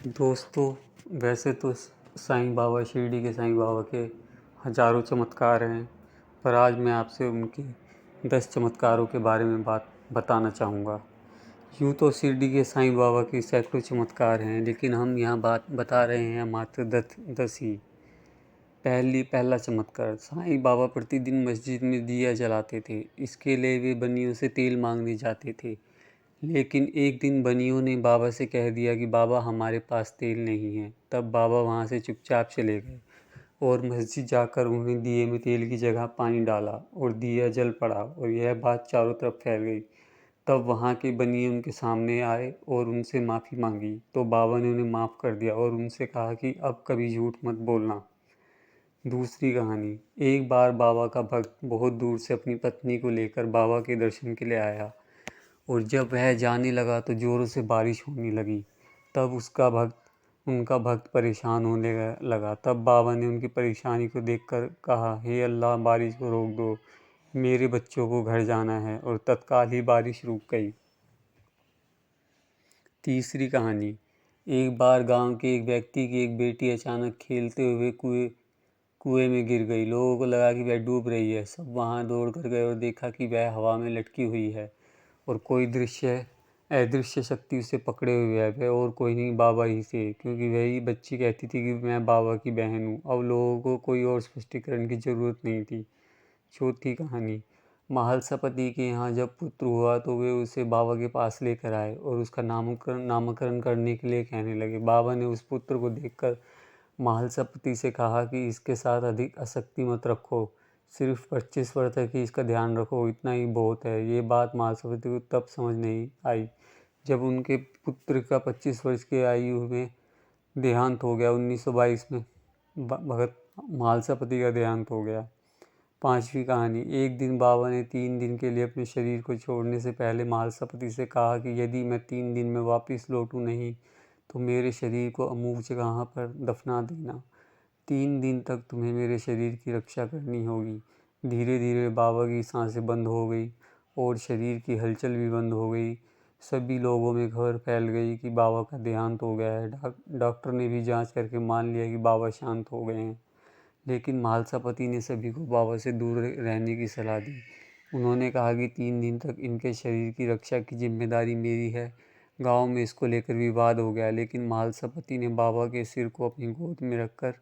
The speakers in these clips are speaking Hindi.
दोस्तों, वैसे तो साईं बाबा शिरडी के साईं बाबा के हज़ारों चमत्कार हैं, पर आज मैं आपसे उनके 10 चमत्कारों के बारे में बात बताना चाहूँगा। यूँ तो शिरडी के साईं बाबा के सैकड़ों चमत्कार हैं, लेकिन हम यहाँ बात बता रहे हैं मात्र 10 ही। पहला चमत्कार, साईं बाबा प्रतिदिन मस्जिद में दिया जलाते थे। इसके लिए वे बनियों से तेल मांगने जाते थे, लेकिन एक दिन बनियों ने बाबा से कह दिया कि बाबा हमारे पास तेल नहीं है। तब बाबा वहाँ से चुपचाप चले गए और मस्जिद जाकर उन्होंने दिए में तेल की जगह पानी डाला और दिया जल पड़ा और यह बात चारों तरफ फैल गई। तब वहाँ के बनिए उनके सामने आए और उनसे माफ़ी मांगी, तो बाबा ने उन्हें माफ़ कर दिया और उनसे कहा कि अब कभी झूठ मत बोलना। दूसरी कहानी, एक बार बाबा का भक्त बहुत दूर से अपनी पत्नी को लेकर बाबा के दर्शन के लिए आया और जब वह जाने लगा तो ज़ोरों से बारिश होने लगी। तब उनका भक्त परेशान होने लगा। तब बाबा ने उनकी परेशानी को देखकर कहा, हे अल्लाह, बारिश को रोक दो, मेरे बच्चों को घर जाना है, और तत्काल ही बारिश रुक गई। तीसरी कहानी, एक बार गांव के एक व्यक्ति की एक बेटी अचानक खेलते हुए कुएं में गिर गई। लोगों को लगा कि वह डूब रही है। सब वहां दौड़ कर गए और देखा कि वह हवा में लटकी हुई है और कोई अदृश्य शक्ति उसे पकड़े हुए है। वह और कोई नहीं, बाबा ही थे, क्योंकि वही बच्ची कहती थी कि मैं बाबा की बहन हूँ। अब लोगों को कोई और स्पष्टीकरण की जरूरत नहीं थी। चौथी कहानी, महालसापति के यहाँ जब पुत्र हुआ तो वे उसे बाबा के पास लेकर आए और उसका नामकरण करने के लिए कहने लगे। बाबा ने उस पुत्र को देखकर महालसापति से कहा कि इसके साथ अधिक आसक्ति मत रखो, सिर्फ 25 वर्ष तक ही इसका ध्यान रखो, इतना ही बहुत है। ये बात महालसापति को तब समझ नहीं आई जब उनके पुत्र का 25 वर्ष की आयु में देहांत हो गया। 1922 में भगत महालसापति का देहांत हो गया। पांचवी कहानी, एक दिन बाबा ने 3 दिन के लिए अपने शरीर को छोड़ने से पहले महालसापति से कहा कि यदि मैं 3 दिन में वापस लौटूं नहीं तो मेरे शरीर को अमुक जगह पर दफना देना। 3 दिन तक तुम्हें मेरे शरीर की रक्षा करनी होगी। धीरे धीरे बाबा की सांसें बंद हो गई और शरीर की हलचल भी बंद हो गई। सभी लोगों में खबर फैल गई कि बाबा का देहांत हो गया है। डॉक्टर ने भी जांच करके मान लिया कि बाबा शांत हो गए हैं। लेकिन महालसापति ने सभी को बाबा से दूर रहने की सलाह दी। उन्होंने कहा कि 3 दिन तक इनके शरीर की रक्षा की जिम्मेदारी मेरी है। गांव में इसको लेकर विवाद हो गया, लेकिन महालसापति ने बाबा के सिर को अपनी गोद में रखकर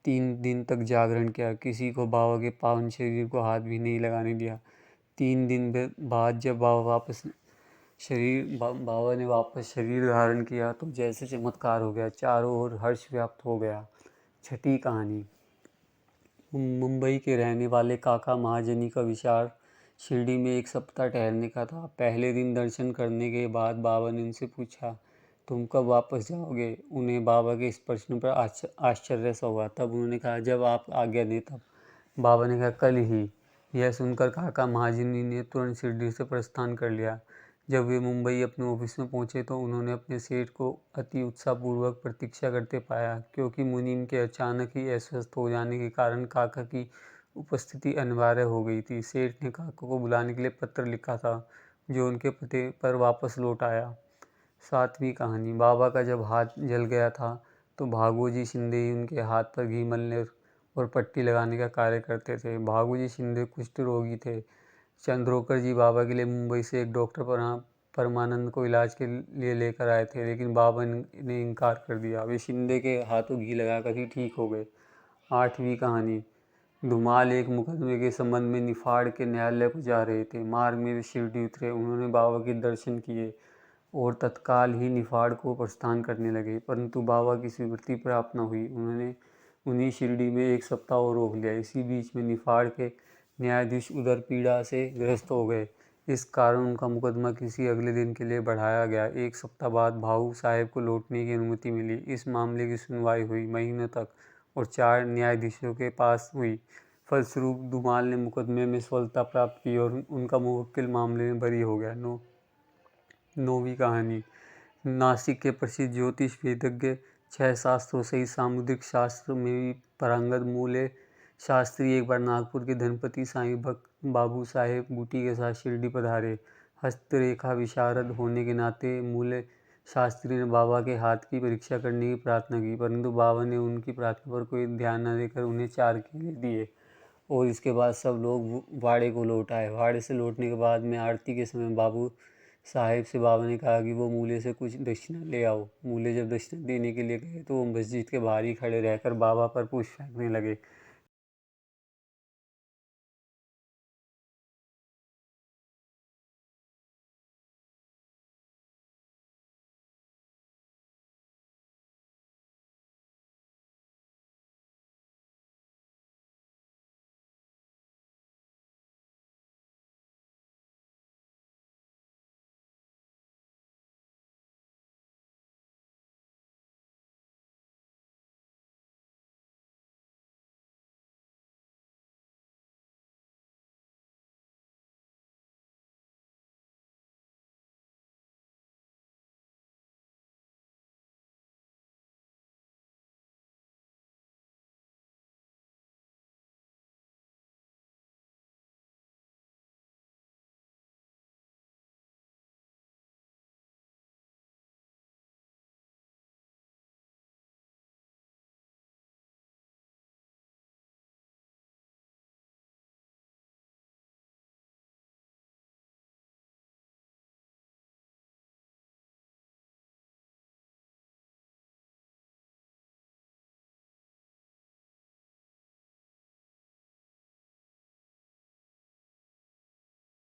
3 दिन तक जागरण किया। किसी को बाबा के पावन शरीर को हाथ भी नहीं लगाने दिया। 3 दिन बाद जब बाबा ने वापस शरीर धारण किया तो जैसे चमत्कार हो गया, चारों ओर हर्ष व्याप्त हो गया। छठी कहानी, मुंबई के रहने वाले काका महाजनी का विचार शिरडी में एक सप्ताह ठहरने का था। पहले दिन दर्शन करने के बाद बाबा ने उनसे पूछा, तुम कब वापस जाओगे? उन्हें बाबा के इस प्रश्न पर आश्चर्य सा हुआ। तब उन्होंने कहा, जब आप आज्ञा दें तब। बाबा ने कहा, कल ही। यह सुनकर काका महाजनी ने तुरंत शिरडी से प्रस्थान कर लिया। जब वे मुंबई अपने ऑफिस में पहुंचे तो उन्होंने अपने सेठ को अति उत्साहपूर्वक प्रतीक्षा करते पाया, क्योंकि मुनीम के अचानक ही अस्वस्थ हो जाने के कारण काका की उपस्थिति अनिवार्य हो गई थी। सेठ ने काका को बुलाने के लिए पत्र लिखा था, जो उनके पते पर वापस लौट आया। सातवीं कहानी, बाबा का जब हाथ जल गया था तो भागोजी शिंदे ही उनके हाथ पर घी मलने और पट्टी लगाने का कार्य करते थे। भागोजी शिंदे कुष्ठ रोगी थे। चंद्रोकर जी बाबा के लिए मुंबई से एक डॉक्टर परमानंद को इलाज के लिए लेकर आए थे, लेकिन बाबा ने इनकार कर दिया। वे शिंदे के हाथों घी लगाकर ही ठीक हो गए। आठवीं कहानी, धुमाल एक मुकदमे के संबंध में निफाड़ के न्यायालय को जा रहे थे। मार्ग में वे शिरडी उतरे। उन्होंने बाबा के दर्शन किए और तत्काल ही निफाड़ को प्रस्थान करने लगे, परंतु बाबा की स्वीकृति प्राप्त न हुई। उन्हीं शिरडी में एक सप्ताह और रोक लिया। इसी बीच में निफाड़ के न्यायाधीश उदर पीड़ा से ग्रस्त हो गए। इस कारण उनका मुकदमा किसी अगले दिन के लिए बढ़ाया गया। एक सप्ताह बाद भाऊ साहब को लौटने की अनुमति मिली। इस मामले की सुनवाई हुई महीनों तक और 4 न्यायाधीशों के पास हुई। फलस्वरूप धुमाल ने मुकदमे में सफलता प्राप्त की और उनका मुवक्किल मामले में बरी हो गया। नौवीं कहानी, नासिक के प्रसिद्ध ज्योतिष वेदज्ञ, 6 शास्त्रों सहित सामुद्रिक शास्त्र में भी पारंगत मूल्य शास्त्री एक बार नागपुर के धनपति साईं भक्त बाबू साहेब बूटी के साथ शिरडी पधारे। हस्तरेखा विशारद होने के नाते मूल्य शास्त्री ने बाबा के हाथ की परीक्षा करने की प्रार्थना की, परंतु बाबा ने उनकी प्रार्थना पर कोई ध्यान न देकर उन्हें 4 केले दिए और इसके बाद सब लोग वाड़े को लौट आए। वाड़े से लौटने के बाद में आरती के समय बाबू साहेब से बाबा ने कहा कि वो मूले से कुछ दक्षिणा ले आओ। मूले जब दक्षिणा देने के लिए गए तो वो मस्जिद के बाहर ही खड़े रहकर बाबा पर पुष्प फेंकने लगे।